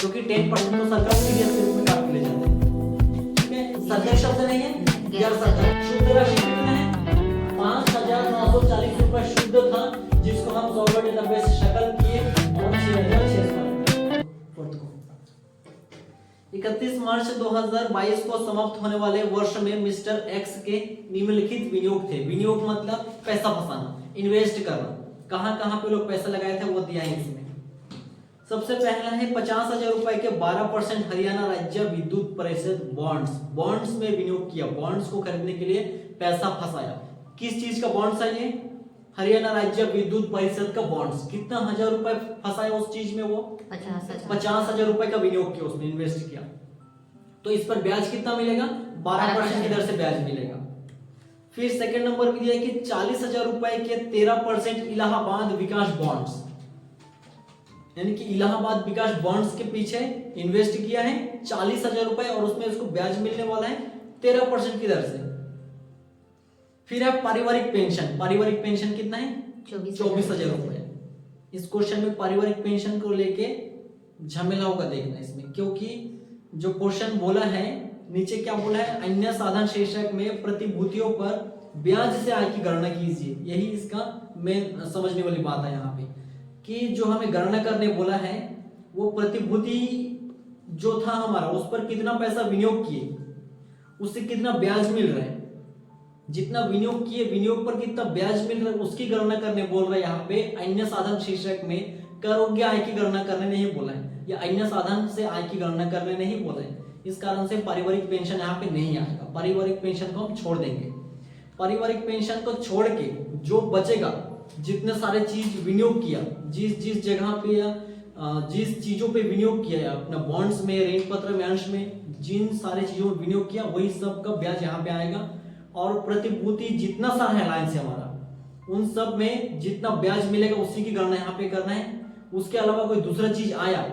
क्योंकि 10% तो सरकार सीडीएस के रूप में काट के ले जाते हैं। ठीक है, सरकारी शब्द नहीं है, गैर सरकारी। शुद्ध राशि कितना है? 5,940 रुपए शुद्ध था, जिसको हम सॉल्वेंट 90 से शकल किए और 6,600। 31 मार्च 2022 को समाप्त होने वाले वर्ष में मिस्टर एक्स के निम्नलिखित विनियोग थे। विनियोग मतलब पैसा फंसाना, इन्वेस्ट करना। कहां कहां पे लोग पैसा लगाए थे वो दिया है इसमें। सबसे पहला है 50,000 रुपए के 12% हरियाणा राज्य विद्युत परिषद बॉन्ड्स। बॉन्ड्स में विनियोग किया, बॉन्ड्स को खरीदने के लिए पैसा फंसाया। किस चीज का बॉन्ड्स है ये? हरियाणा राज्य विद्युत परिषद का बॉन्ड्स। कितना हजार रुपए फंसाया उस चीज में? वो 50,000 रुपए का विनियोग किया, उसने इन्वेस्ट किया। तो इस पर ब्याज कितना मिलेगा? 12% की दर से ब्याज मिलेगा। फिर सेकंड नंबर भी दिया है कि 40,000 रुपए के 13% इलाहाबाद विकास बॉन्ड्स, यानी कि इलाहाबाद विकास बॉन्ड्स के पीछे इन्वेस्ट किया है 40,000 रुपए और उसमें इसको ब्याज मिलने वाला है 13% की दर से। फिर है पारिवारिक पेंशन। पारिवारिक पेंशन कितना है? 24,000 रुपए। इस क्वेश्चन में पारिवारिक पेंशन को लेके झमेला होगा देखना इसमें, क्योंकि जो क्वेश्चन बोला है नीचे क्या बोला है? अन्य साधन शीर्षक में प्रतिभूतियों पर ब्याज से आय की गणना कीजिए। यही इसका मेन समझने वाली बात है यहाँ पे, कि जो हमें गणना करने बोला है वो प्रतिभूति जो था हमारा, उस पर कितना पैसा विनियोग किए, उससे कितना ब्याज मिल रहा है। जितना विनियोग किए, विनियोग पर कितना ब्याज मिल रहा है, उसकी गणना करने बोल रहा है यहाँ पे। अन्य साधन शीर्षक में करोगे आय की गणना करने नहीं बोला है, या अन्य साधन से आय की गणना करने नहीं बोला है। इस कारण से पारिवारिक पेंशन यहाँ पे नहीं आएगा। पारिवारिक पेंशन को हम छोड़ देंगे। पारिवारिक पेंशन को छोड़ के जो बचेगा, जितने सारे चीज विनियोग किया, जिस जगह पे या जिस चीजों पे विनियोग किया है, अपना बॉन्ड्स में, ऋण पत्र में, अंश में, जिन सारे चीजों में विनियोग किया, वही सब का ब्याज यहाँ पे आएगा। और प्रतिभूति जितना सारा है लाइन से हमारा, उन सब में जितना ब्याज मिलेगा उसी की गणना यहाँ पे करना है। उसके अलावा कोई दूसरा चीज आया,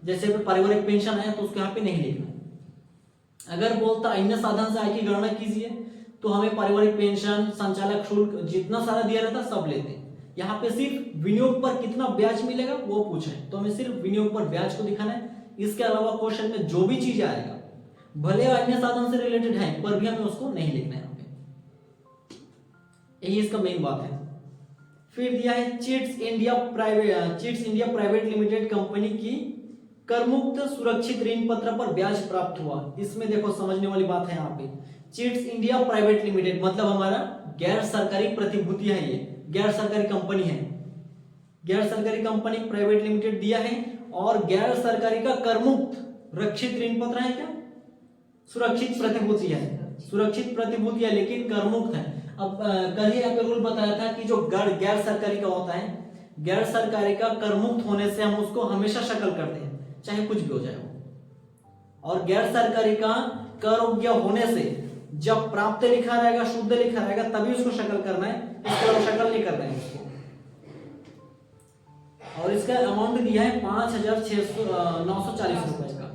जैसे पारिवारिक पेंशन आया, तो उसको यहाँ पे नहीं लिखना है। अगर बोलता अन्य साधन से आय की गणना कीजिए, तो हमें पारिवारिक पेंशन, संचालक शुल्क जितना सारा दिया रहता सब लेते। यहाँ पे सिर्फ विनियोग पर कितना ब्याज मिलेगा वो पूछे, तो हमें सिर्फ विनियोग पर ब्याज को दिखाना है। इसके अलावा क्वेश्चन में जो भी चीज आएगा, भले अन्य साधन से रिलेटेड है, पर भी हमें उसको नहीं लिखना है यहाँ पे। यही इसका मेन बात है। फिर दिया है chits India private limited company की करमुक्त सुरक्षित ऋण पत्र पर ब्याज प्राप्त हुआ। इसमें देखो समझने वाली बात है यहाँ पे। चिट्स इंडिया प्राइवेट लिमिटेड मतलब हमारा गैर सरकारी प्रतिभूति है, ये गैर सरकारी कंपनी है। गैर सरकारी कंपनी प्राइवेट लिमिटेड दिया है, और गैर सरकारी का करमुक्त रक्षित ऋण पत्र है क्या? सुरक्षित प्रतिभूति है, सुरक्षित प्रतिभूति है लेकिन करमुक्त है। अब कल ही यहाँ पे रूल बताया था कि जो गैर सरकारी का होता है, गैर सरकारी का करमुक्त होने से हम उसको हमेशा शकल करते हैं, चाहे कुछ भी हो जाए वो। और गैर सरकारी का कर योग्य होने से जब प्राप्त लिखा रहेगा, शुद्ध लिखा रहेगा, तभी उसको शकल करना है, इसके अलावा शकल नहीं करना है उसको। और इसका अमाउंट दिया है 5,940 रुपए का।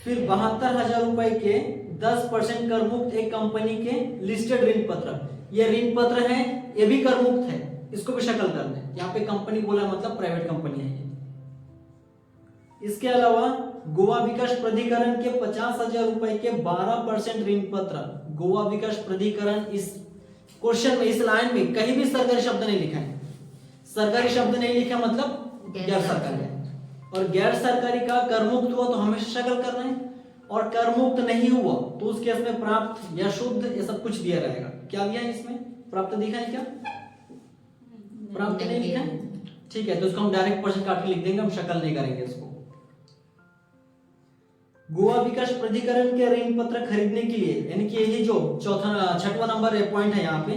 फिर 72,000 रुपए के 10% करमुक्त एक कंपनी के लिस्टेड ऋण पत्र। ये ऋण पत्र है, ये भी करमुक्त है, इसको भी शकल करना है। यहाँ पे कंपनी बोला मतलब प्राइवेट कंपनी है ये। इसके अलावा गोवा विकास प्राधिकरण के 50,000 रुपए के 12% ऋण पत्र। गोवा विकास प्राधिकरण इस क्वेश्चन में, इस लाइन में कहीं भी सरकारी शब्द नहीं लिखा है। सरकारी शब्द नहीं लिखा मतलब गैर सरकारी है। और गैर सरकारी का करमुक्त हुआ तो हमेशा शकल करना है, और करमुक्त नहीं हुआ तो उस केस में प्राप्त या शुद्ध ये सब कुछ दिया रहेगा। क्या दिया है इसमें? प्राप्त दिखा है क्या? प्राप्त नहीं लिखा है, ठीक है, तो इसको हम डायरेक्ट पर्सन काट के लिख देंगे, हम शकल नहीं करेंगे इसको। गोवा विकास प्राधिकरण के ऋण पत्र खरीदने के लिए, यानी कि यही जो छठवां नंबर पॉइंट है यहाँ पे,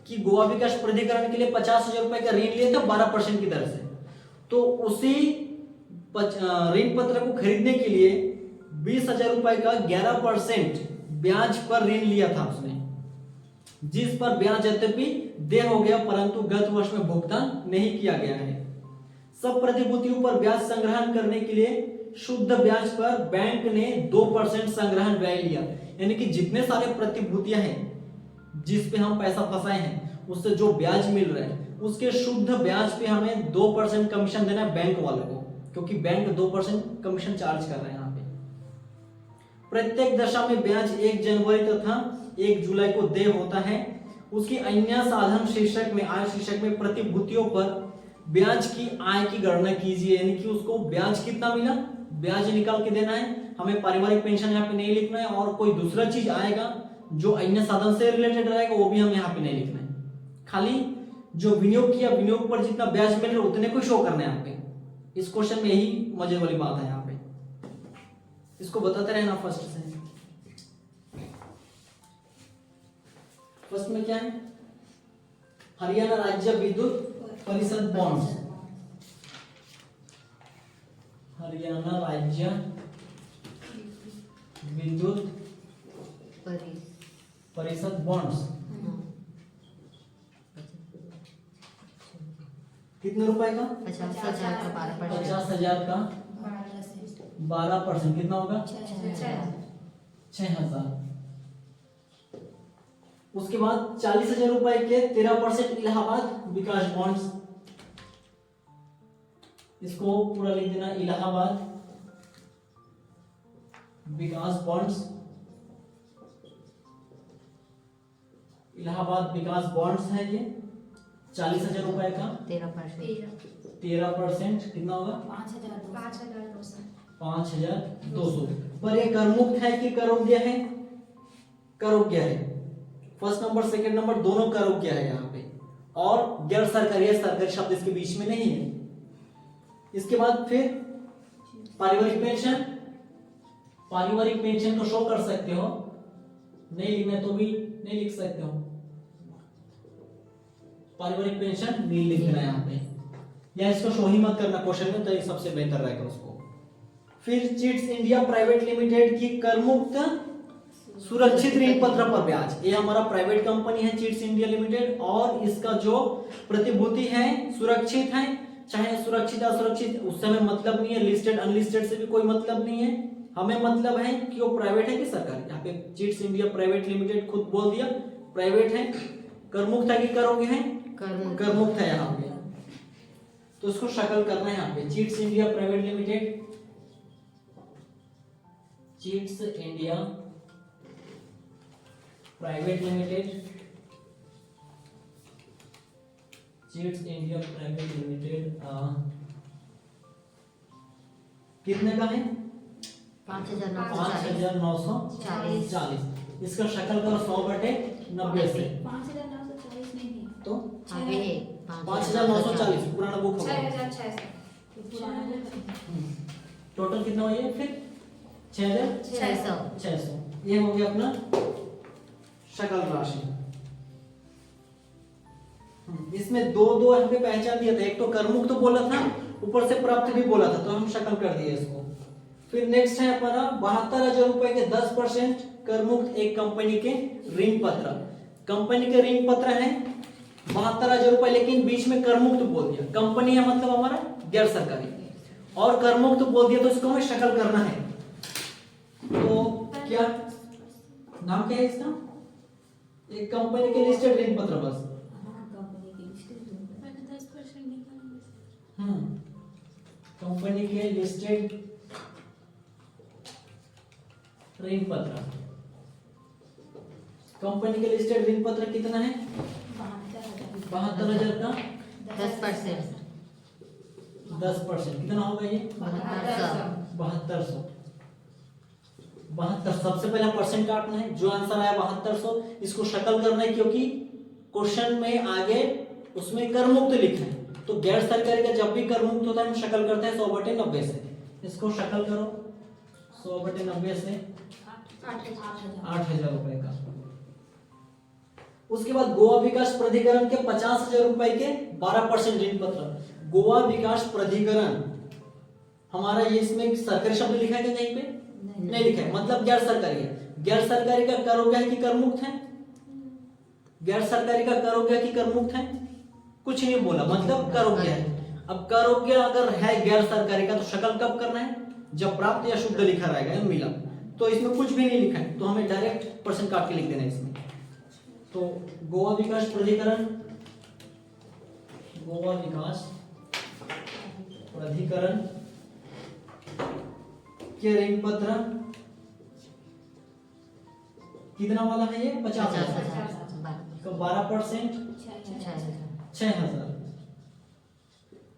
कि गोवा विकास प्राधिकरण के लिए 50,000 रुपए का ऋण लिया था 12% की दर से। तो उसी ऋण पत्र को खरीदने के लिए 20,000 रुपए का 11% ब्याज पर ऋण लिया था उसने, जिस पर ब्याज यद्यपि देय हो गया परंतु गत वर्ष में भुगतान नहीं किया गया है। सब प्रतिभूतियों पर ब्याज संग्रहण करने के लिए शुद्ध ब्याज पर बैंक ने 2% संग्रहण व्यय लिया, यानी कि जितने सारे प्रतिभूतियां हैं जिस पे हम पैसा फंसाए हैं, उससे जो ब्याज मिल रहा है उसके शुद्ध ब्याज पे हमें 2% कमीशन देना है बैंक वालों को। क्योंकि बैंक 2% कमीशन चार्ज कर रहे हैं यहाँ पे। प्रत्येक दशा में ब्याज 1 जनवरी तथा 1 जुलाई को देय होता है। उसकी अन्य साधन शीर्षक में, आय शीर्षक में प्रतिभूतियों पर ब्याज की आय की गणना कीजिए, यानी कि उसको ब्याज कितना मिला, ब्याज निकाल के देना है। हमें पारिवारिक पेंशन यहाँ पे नहीं लिखना है, और कोई दूसरा चीज आएगा जो अन्य साधन से रिलेटेड रहेगा वो भी हमें यहाँ पे नहीं लिखना है। खाली जो विनियोग किया, विनियोग पर जितना ब्याज मिल रहा है उतने को शो करना है यहाँ पे। इस क्वेश्चन में यही मजे वाली बात है यहाँ पे, इसको बताते रहना फर्स्ट से। फर्स्ट में क्या है, हरियाणा राज्य विद्युत परिषद बॉन्ड्स, हरियाणा राज्य विद्युत परिषद बॉन्ड्स कितने रुपए का, 50,000 का 12%, 50,000 का 12%, कितना होगा 6,000। उसके बाद 40,000 रुपए के 13% इलाहाबाद विकास बॉन्ड्स, इसको पूरा लिख देना, इलाहाबाद विकास बॉन्ड्स, इलाहाबाद विकास बॉन्ड्स है ये 40,000 रुपए का 13%, कितना होगा 5,200। पर ये कर मुक्त है कि करोग्य है, करोग्य है। फर्स्ट नंबर सेकंड नंबर दोनों करोग्य है यहाँ पे, और गैर सरकारी या सरकारी शब्द इसके बीच में नहीं है। इसके बाद फिर पारिवारिक पेंशन, पारिवारिक पेंशन को शो कर सकते हो, नहीं लिखना तो भी नहीं लिख सकते हो, पारिवारिक पेंशन नहीं लिखना यहाँ पे, या इसको शो ही मत करना क्वेश्चन में, तो ये सबसे बेहतर रहेगा उसको। फिर चिट्स इंडिया प्राइवेट लिमिटेड की करमुक्त सुरक्षित ऋण पत्र पर ब्याज, ये हमारा प्राइवेट कंपनी है चिट्स इंडिया लिमिटेड, और इसका जो प्रतिभूति है सुरक्षित है, चाहे सुरक्षित असुरक्षित उससे हमें मतलब नहीं है, लिस्टेड अनलिस्टेड से भी कोई मतलब नहीं है, हमें मतलब है कि वो प्राइवेट है कि सरकारी। यहाँ पे चिट्स इंडिया प्राइवेट लिमिटेड खुद बोल दिया प्राइवेट है, करमुक्त है कि करोगे है, करमुक्त है यहाँ पे, तो उसको शक्ल करना है यहाँ पे, chits India private limited, chits India private limited, chits India private limited कितने का है 5,940। इसका शक्ल करो 100/90 से, 5,940 नहीं, तो 5,940 पुराना बुक होगा, 6,600 टोटल कितना हुआ ये फिर 6,600। ये हो गया अपना शकल राशि। इसमें दो यहाँ पे पहचान दिया था, एक तो करमुक्त तो बोला था, ऊपर से प्राप्त भी बोला था, तो हम शकल कर दिए इसको। फिर नेक्स्ट है हमारा 72,000 रुपए के 10% करमुक्त एक कंपनी के ऋण पत्र, कंपनी के ऋण पत्र है 72,000 रुपए, लेकिन बीच में करमुक्त बोल दिया, कंपनी है मतलब हमारा गैर सरकारी, और करमुक्त बोल दिया तो इसको हमें शकल करना है। तो क्या नाम क्या है इसका, एक कंपनी के लिस्टेड ऋण पत्र, बस कंपनी के लिस्टेड ऋण पत्र, कंपनी के लिस्टेड ऋण पत्र कितना है 72,000 का 10%, कितना होगा ये 7200। 72, सबसे पहला परसेंट काटना है, जो आंसर आया 7200 इसको शक्ल करना है, क्योंकि क्वेश्चन में आगे उसमें करमुक्त लिखना है, तो गैर सरकारी का जब भी करमुक्त होता है हम शक्ल करते हैं 100/90 से, इसको शक्ल करो 100/90 से 8,000 रुपए का। उसके बाद गोवा विकास प्राधिकरण के 50,000 रुपए के 12% ऋण पत्र, गोवा विकास प्राधिकरण हमारा ये इसमें सरकारी शब्द लिखा है क्या कहीं पे नहीं लिखा है, मतलब गैर सरकारी है, गैर सरकारी का करोगे है कि करमुक्त है, गैर सरकारी का करोगे है कि करमुक्त है, कुछ नहीं बोला, मतलब करोगे है। अब करोगे अगर है गैर सरकारी का तो शक्ल कब करना है, जब प्राप्त या शुद्ध लिखा रहेगा मिला, तो इसमें कुछ भी नहीं लिखा है, तो हमें डायरेक्ट परसेंट काट के लिख देना है इसमें। तो गोवा विकास प्राधिकरण, गोवा विकास प्राधिकरण के ऋण पत्र कितना वाला है ये 50,000 तो 12% 6,000।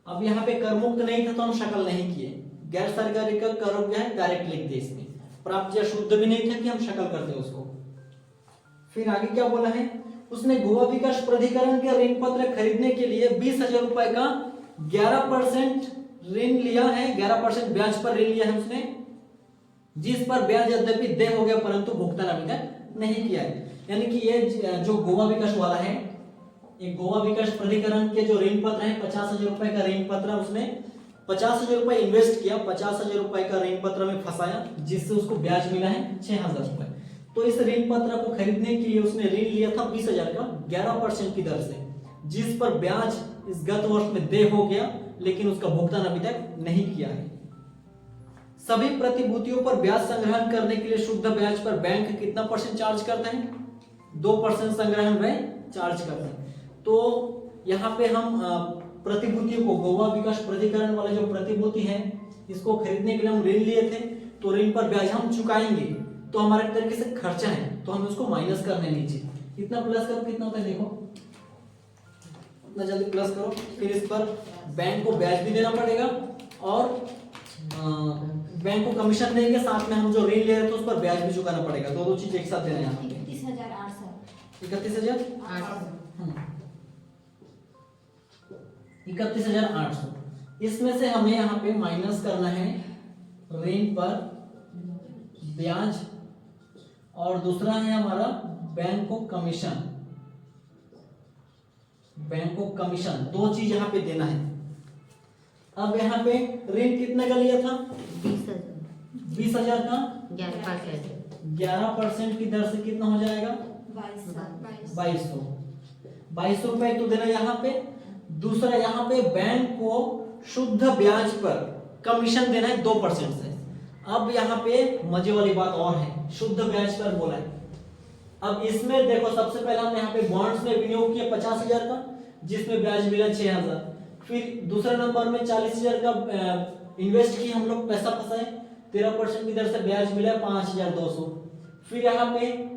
अब यहाँ पे कर मुक्त नहीं था तो हम शकल नहीं किए, गैर सरकारी का कर हो गया है डायरेक्ट लिख दिए इसमें, प्राप्त या शुद्ध भी नहीं था कि हम शकल करते उसको। फिर आगे क्या बोला है, उसने गोवा विकास प्राधिकरण के ऋण पत्र खरीदने के लिए 20,000 रुपए का 11% ऋण लिया है, 11% ब्याज पर ऋण लिया है उसने, जिस पर ब्याज यद्यपि देय हो गया परंतु भुगतान अभी तक नहीं किया है। यानी कि ये जो गोवा विकास वाला है, ये गोवा विकास प्राधिकरण के जो ऋण पत्र है 50,000 रुपए का ऋण पत्र, उसने 50,000 रुपए इन्वेस्ट किया, 50,000 रुपए का ऋण पत्र में फंसाया, जिससे उसको ब्याज मिला है 6,000 रुपए। तो इस ऋण पत्र को खरीदने के लिए उसने ऋण लिया था 20,000 का 11% की दर से, जिस पर ब्याज इस गत वर्ष में देय हो गया, लेकिन उसका भुगतान अभी तक नहीं किया है। सभी प्रतिभूतियों पर ब्याज संग्रहण करने के लिए शुद्ध ब्याज पर बैंक कितना परसेंट चार्ज करता है, 2% संग्रहण व्यय चार्ज करता है। तो यहाँ पे हम प्रतिभूतियों को, गोवा विकास प्राधिकरण वाला जो प्रतिभूति है, इसको खरीदने के लिए हम ऋण लिए थे, तो ऋण पर ब्याज हम चुकाएंगे, तो हमारे तरीके से खर्चा है, तो हम उसको माइनस करने नीचे, कितना प्लस करो कितना होता है देखो, उतना जल्दी प्लस करो। फिर इस पर बैंक को ब्याज भी देना पड़ेगा और बैंक को कमीशन देंगे, साथ में हम जो ऋण ले रहे थे उस पर ब्याज भी चुकाना पड़ेगा, दो चीज एक साथ देना है। 31,800 31,800 इसमें से हमें यहाँ पे माइनस करना है ऋण पर ब्याज, और दूसरा है हमारा बैंक को कमीशन, बैंक को कमीशन, दो चीज यहाँ पे देना है। अब यहाँ पे ऋण कितने का लिया था, 20,000 का 11% की दर से कितना हो जाएगा 2200 रुपए तो देना यहाँ पे। दूसरा यहाँ पे बैंक को शुद्ध ब्याज पर कमीशन देना है 2% से। अब यहाँ पे मजे वाली बात और है, शुद्ध ब्याज पर बोला है। अब इसमें देखो, सबसे पहले हमने यहाँ पे बॉन्ड्स में विनियोग किया 50,000 का, जिसमें ब्याज मिला 6,000। फिर दूसरे नंबर में 40,000 का इन्वेस्ट किया हम लोग, पैसा फंसाए, 13% की दर से ब्याज मिला 5,200। फिर यहाँ पे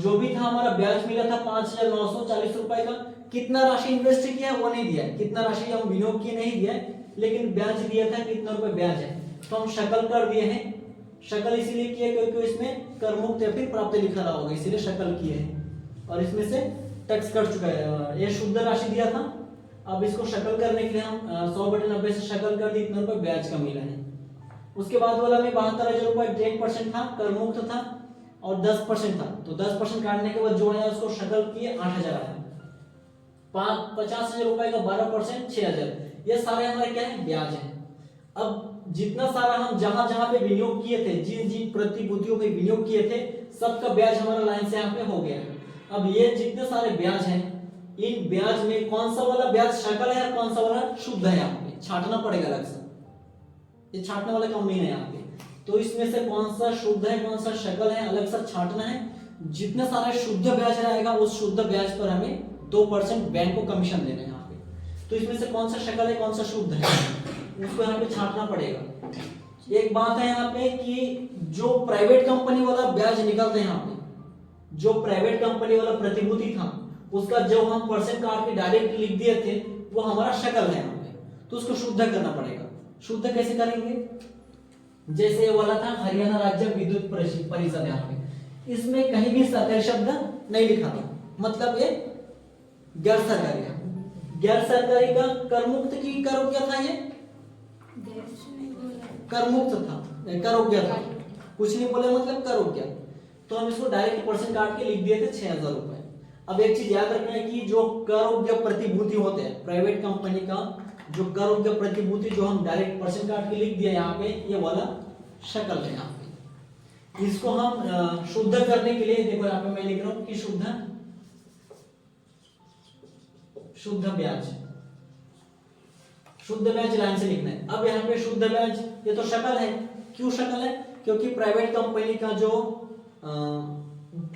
जो भी था हमारा ब्याज मिला था 5,940 रुपए का। कितना राशि इन्वेस्ट किया वो नहीं दिया, कितना राशि हम विनियोग किए नहीं दिया, लेकिन ब्याज दिया था कितना रुपए ब्याज है, तो हम शकल कर दिए हैं। शकल इसीलिए किए क्योंकि इसमें कर मुक्त या फिर प्राप्त लिखा रहा होगा, इसीलिए शकल किए हैं, और इसमें से टैक्स कट चुका है। ये शुद्ध राशि दिया था, अब इसको शकल करने के लिए हम 100/90 से शकल कर दी, इतना रुपए ब्याज का मिला है। उसके बाद वाला में 72,000 रुपए 10% था, कर मुक्त था, और 10% था, तो 10% काटने के बाद जो आया उसको शकल किए 8,000 आया। 50,000 रुपए का 12% 6,000, ये सारे हमारे क्या है, ब्याज है। अब जितना सारा हम जहां जहां पे विनियोग किए थे, जिन जिन प्रतिभूतियों पे विनियोग किए थे, सबका ब्याज हमारा लाइन से यहाँ पे हो गया। अब ये जितने सारे ब्याज हैं, इन ब्याज में कौन सा वाला ब्याज शकल है और कौन सा वाला शुद्ध है, यहाँ पे छांटना पड़ेगा अलग से, ये छांटने वाला काम नहीं है यहाँ पे। तो इसमें से कौन सा शुद्ध है कौन सा शकल है, अलग से छांटना है। जितने सारे शुद्ध ब्याज रहेगा उस शुद्ध ब्याज पर हमें 2% बैंक को कमीशन देना है यहाँ पे। तो इसमें से कौन सा शकल है कौन सा शुद्ध है, उसको यहाँ पे छांटना पड़ेगा। एक बात है यहाँ पे कि जो प्राइवेट कंपनी वाला ब्याज निकलता है यहाँ पे, जो प्राइवेट कंपनी वाला प्रतिभूति था उसका जो हम परसेंट काट के डायरेक्ट लिख दिए थे, वो हमारा शकल है यहाँ पे, तो उसको शुद्ध करना पड़ेगा। शुद्ध कैसे करेंगे, जैसे ये वाला था हरियाणा राज्य विद्युत परिषद, यहाँ पे इसमें कहीं भी सरकारी शब्द नहीं लिखा था, मतलब ये गैर सरकारी है। गैर सरकारी का कर मुक्त की करो क्या था, ये कर मुक्त था, करो क्या था, कुछ नहीं बोले मतलब करो क्या, तो हम इसको डायरेक्ट परसेंट काट के लिख दिए थे 6,000 रुपए। अब एक चीज याद रखना है कि जो कर प्रतिभूति होते हैं प्राइवेट कंपनी का, जो कर प्रतिभूति जो हम डायरेक्ट परसेंट काट के लिख दिया यहाँ पे, ये वाला शकल है यहाँ पे। इसको हम शुद्ध करने के लिए देखो यहाँ पे मैं लिख रहा हूँ कि शुद्ध ब्याज, शुद्ध ब्याज लाइन से लिखना है। अब यहाँ पे शुद्ध ब्याज, ये तो शकल है, क्यों शकल है, क्योंकि प्राइवेट कंपनी का जो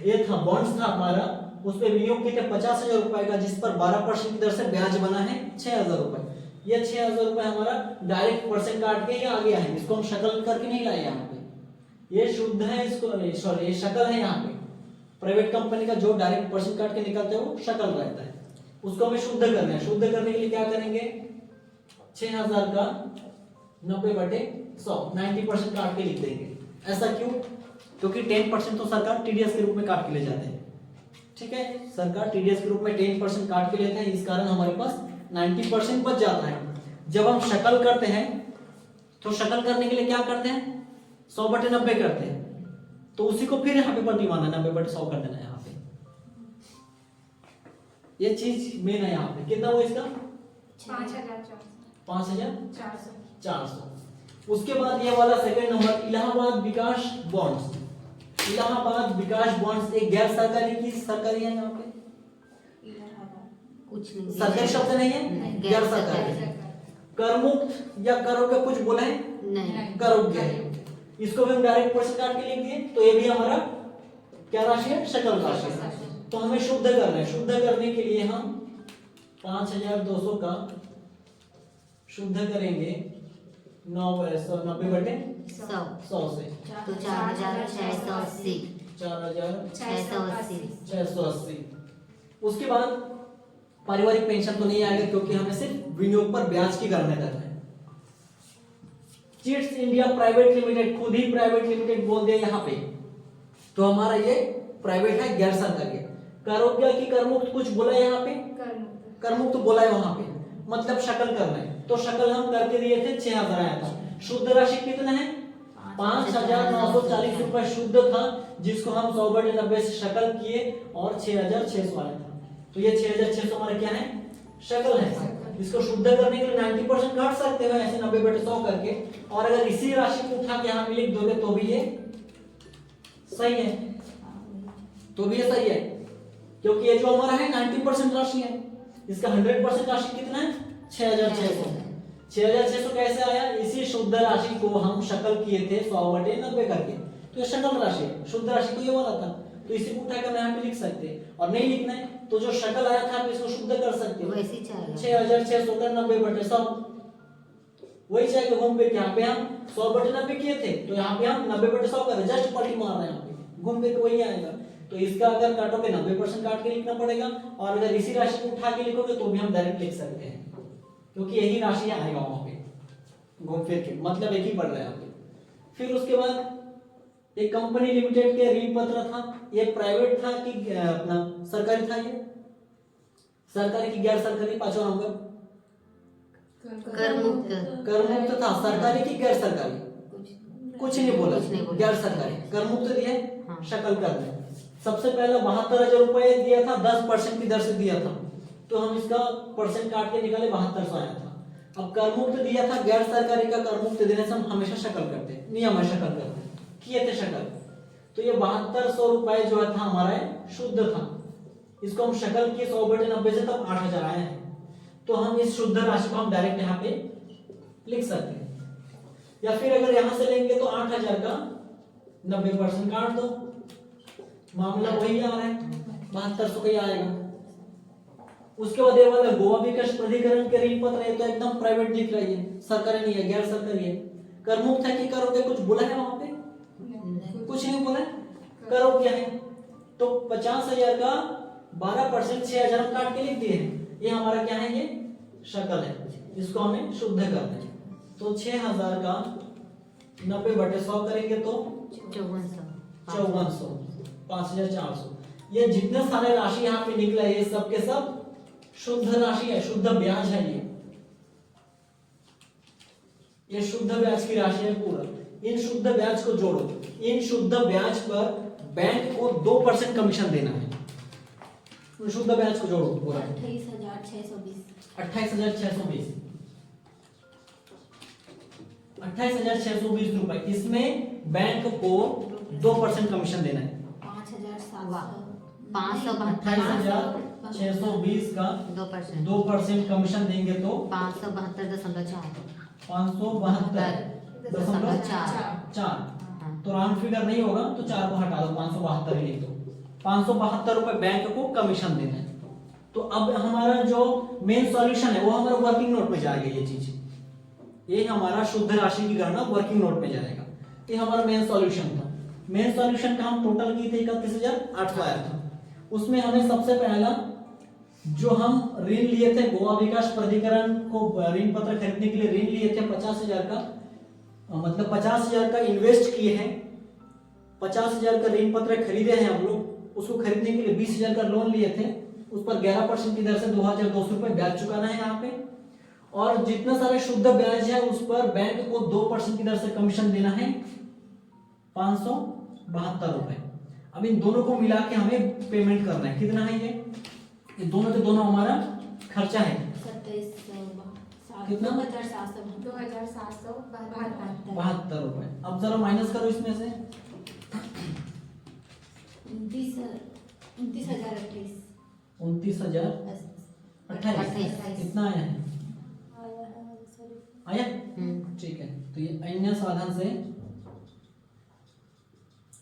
ये था बॉन्ड्स था हमारा, उस पे विनियोग किए थे 50,000 रुपए का, जिस पर 12% की दर से ब्याज बना है 6,000 रुपए। ये 6,000 रुपए हमारा डायरेक्ट परसेंट काट के ये आ गया है, इसको हम शक्ल करके नहीं लाए यहाँ पे, ये शुद्ध है, इसको सॉरी ये शक्ल है। यहाँ पे प्राइवेट कंपनी का जो डायरेक्ट परसेंट काट के निकलते हैं वो शक्ल रहता है, उसको हमें शुद्ध करना है। शुद्ध करने के लिए क्या करेंगे, 6,000 का 90/100 90% काट के लिख देंगे। ऐसा क्यों, क्योंकि 10% तो सरकार टीडीएस के रूप में काट के ले जाते हैं। ठीक है, सरकार टीडीएस के रूप में 10% काट के लेते हैं, इस कारण हमारे पास 90% बच जाता है। जब हम शक्ल करते हैं तो शक्ल करने के लिए क्या करते हैं, 100/90 करते हैं, तो उसी को फिर यहाँ पे प्रतिमाना 90/100 कर देना है। यहाँ पे ये चीज मेन है। यहाँ पे कितना हुआ इसका 5,400। उसके बाद ये वाला सेकंड नंबर, इलाहाबाद विकास बॉन्ड्स। इलाहाबाद विकास बॉन्ड्स एक गैर सरकारी की सरकारी है। यहाँ पे कुछ नहीं, सरकारी शब्द नहीं है, गैर सरकारी। करमुक्त या करोगे कुछ बोला है नहीं, करोगे, इसको भी हम डायरेक्ट परसेंट काट के लिख दिए, तो ये भी हमारा क्या राशि है, शकल राशि है। तो हमें शुद्ध करना है। शुद्ध करने के लिए हम 5,200 का शुद्ध करेंगे 90/100 से, तो 4,680। 4,680। उसके बाद पारिवारिक पेंशन तो नहीं आएगा, क्योंकि हमें सिर्फ विनियोग पर ब्याज की गणना करना है। चिट्स इंडिया प्राइवेट लिमिटेड, खुद ही प्राइवेट लिमिटेड बोल दिया यहाँ पे, तो हमारा ये प्राइवेट है, गैर सरकारी है। करोग्या की करमुक्त कुछ बोला है यहाँ पे, करमुक्त बोला है वहां पे, मतलब शकल करना है। तो शकल हम करके दिए थे, 6,000 आया था। शुद्ध राशि कितना है, 5,940 रुपए शुद्ध था, जिसको हम 100/90 से शकल किए और 6,600 आया था। तो ये 6,600 हमारा क्या है, शकल है। इसको शुद्ध करने के लिए 90% काट सकते हो ऐसे 90/100 करके, और अगर इसी राशि को उठा के यहाँ पे लिख दोगे तो भी ये सही है, तो भी ये सही है, क्योंकि ये जो हमारा है 90% राशि है। इसका 100% राशि कितना है, 6,600। 6,600 कैसे आया, इसी शुद्ध राशि को हम शकल किए थे 100/90 करके, तो ये शकल राशि है। शुद्ध राशि तो ये वाला था, तो इसी को उठा कर यहाँ पे लिख सकते हैं। और नहीं लिखना है तो जो शकल आया था आप इसको शुद्ध कर सकते हो, 6,600 का 90/100 वही चाहिए। घूम फिर यहाँ पे हम 100/90 किए थे, तो यहाँ पे हम 90/100 कर रहे, जस्ट पलटी मार रहे हैं यहाँ पे, घूम फिर वही आएगा। तो इसका अगर काटोगे 90% काट के लिखना पड़ेगा, और अगर इसी राशि को उठा के लिखोगे तो भी हम डायरेक्ट लिख सकते हैं, क्योंकि यही राशि आएगा वहां पे घूम फिर के, मतलब एक ही बढ़ रहा है यहाँ पे। फिर उसके बाद एक कंपनी लिमिटेड के ऋण पत्र था, ये प्राइवेट था कि अपना सरकारी था, ये सरकारी की गैर सरकारी, पांचवा नंबर करमुक्त था। सरकारी की गैर सरकारी, कुछ नहीं बोला, गैर सरकारी करमुक्त दिया, शकल करना। सबसे पहले 72,000 रुपए दिया था, 10% की दर से दिया था, तो हम इसका परसेंट काट के निकाले 7200 आया था। अब करमुक्त दिया था, गैर सरकारी का करमुक्त देने से हम हमेशा शकल करते हैं, नियम है शकल करते हैं, किए थे शकल। तो ये 7200 रुपए जो था हमारा शुद्ध था, इसको हम शकल किए 100/90 से, तब 8,000 आए हैं। तो हम इस शुद्ध राशि को हम डायरेक्ट यहाँ पे लिख सकते हैं, या फिर अगर यहां से लेंगे तो 8,000 का 90% काट दो, मामला वही आ रहा है, 7200 का ही आएगा। उसके बाद ये वाला गोवा विकास प्राधिकरण के ऋण पत्र है, तो एकदम प्राइवेट दिख रही है, सरकारी नहीं है, गैर सरकारी है। करमुक्त है कि करोगे, कुछ बोला है वहां पे, कुछ नहीं बोला है, करो क्या है। तो 50,000 का 12% 6,000 हम काट के लिख दिए हैं, ये हमारा क्या है, ये शकल है, इसको हमें शुद्ध करना है। तो 6,000 का 90/100 करेंगे तो 5400, 5,400। ये जितने सारे राशि यहाँ पे निकला है, ये सब के सब शुद्ध राशि है, शुद्ध ब्याज है। ये शुद्ध ब्याज की राशि है पूरा। इन शुद्ध ब्याज को जोड़ो, इन शुद्ध ब्याज पर बैंक को 2% कमीशन देना है। इन शुद्ध ब्याज को जोड़ो पूरा 28,620। 28,620 28,620 रुपए, इसमें बैंक को 2% कमीशन देना है। 28,620 का 2% कमीशन देंगे तो 572.4। तो राउंड फिगर नहीं होगा, तो 4 को हटा दो, 572 ही लिख दो। 572 रुपए बैंक को कमीशन देना है। तो अब हमारा जो मेन सॉल्यूशन है वो हमारा वर्किंग नोट में जाएगा। ये चीज, ये हमारा शुद्ध राशि की गणना वर्किंग नोट में जाएगा। ये हमारा मेन सॉल्यूशन था। मेन सॉल्यूशन का हम टोटल किए थे 31,800 आया था। उसमें हमें सबसे पहला जो हम ऋण लिए थे गोवा विकास प्राधिकरण को ऋण पत्र खरीदने के लिए ऋण लिए थे 50,000 का, मतलब 50,000 का इन्वेस्ट किए हैं, 50,000 का ऋण पत्र खरीदे हैं हम लोग। उसको खरीदने के लिए 20,000 का लोन लिए थे, उस पर 11% की दर से 2,200 रुपए ब्याज चुकाना है यहाँ पे। और जितना सारे शुद्ध ब्याज है उस पर बैंक को 2% की दर से कमीशन देना है 572 रुपए। अब इन दोनों को मिला के हमें पेमेंट करना है। कितना है ये दोनों के दोनों हमारा खर्चा है 27,700 कितना? 2,772 रुपए। अब जरा माइनस करो इसमें से 29,028 29,028 कितना आया है? आया ठीक है। तो ये अन्य साधन से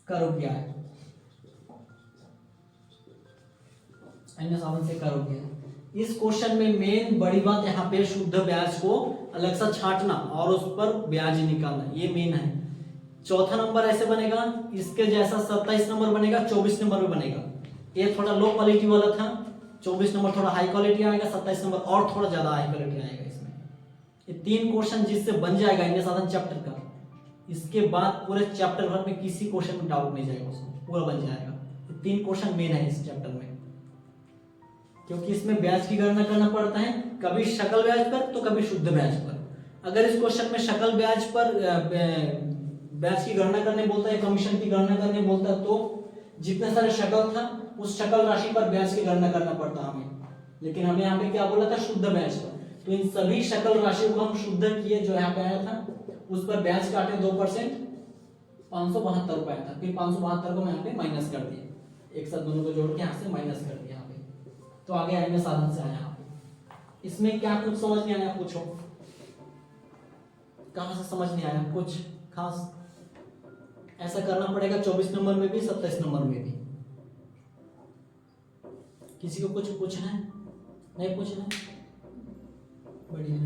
कर रुपया है, अन्य साधन से कर रुपया। इस क्वेश्चन में मेन बड़ी बात यहाँ पे शुद्ध ब्याज को अलग से छांटना और उस पर ब्याज निकालना, ये मेन है। चौथा नंबर ऐसे बनेगा, इसके जैसा 27 नंबर बनेगा, 24 नंबर में बनेगा। ये थोड़ा लो क्वालिटी वाला था, 24 नंबर थोड़ा हाई क्वालिटी आएगा, 27 नंबर और थोड़ा ज्यादा हाई क्वालिटी आएगा। इसमें ये 3 क्वेश्चन जिससे बन जाएगा अन्य साधन चैप्टर का, इसके बाद पूरे चैप्टर भर में किसी क्वेश्चन में डाउट नहीं जाएगा, उसमें पूरा बन जाएगा। ये 3 क्वेश्चन मेन है इस चैप्टर में, क्योंकि इसमें ब्याज की गणना करना पड़ता है, कभी शकल ब्याज पर तो कभी शुद्ध ब्याज पर। अगर इस क्वेश्चन में शकल ब्याज पर ब्याज की गणना करने बोलता है, कमीशन की गणना करने बोलता है, तो जितने सारे शकल था उस शकल राशि पर ब्याज की गणना करना पड़ता हमें। लेकिन हमें यहाँ पे क्या बोला था? शुद्ध ब्याज पर। तो इन सभी शकल राशियों को हम शुद्ध किए, जो यहाँ पे आया था उस पर ब्याज काटे 2%, 572 रुपए आया था। फिर 572 को मैं यहाँ पे माइनस कर दिया, एक साथ दोनों को जोड़ के यहाँ से माइनस कर दिया यहाँ पे। तो आगे अन्य साधन से आया यहाँ पे। इसमें क्या कुछ समझ नहीं आया? पूछो, कहां से समझ नहीं आया कुछ खास? ऐसा करना पड़ेगा 24 नंबर में भी, 27 नंबर में भी। किसी को कुछ पूछना है? नहीं पूछना? बढ़िया।